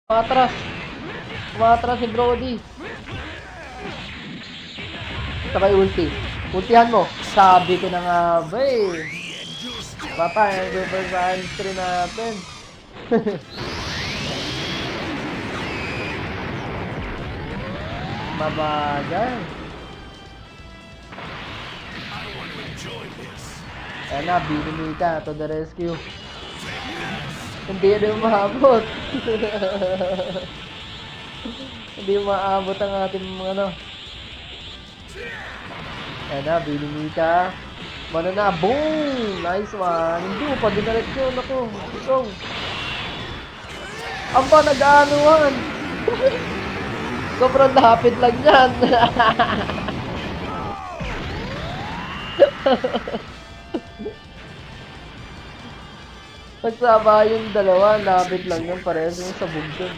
Umatras. Umatras si Brody. Sabay ulti. Ultihan mo. Sabi ko na nga ba eh. Papa, reverse entry natin. Mabagal. Ayan na, Binimika to the rescue. Hindi rin maabot. Hindi maabot ang ating ano. Ayan na, Binimika. Mano na, boom! Nice one. Hindi mo pa dinareksyon ako. Ikaw. Aba, nag-aanuhan. Sobrang lapit lang yan. Nagsama yung dalawa, lapit lang yan. Parehas yung sabog dun.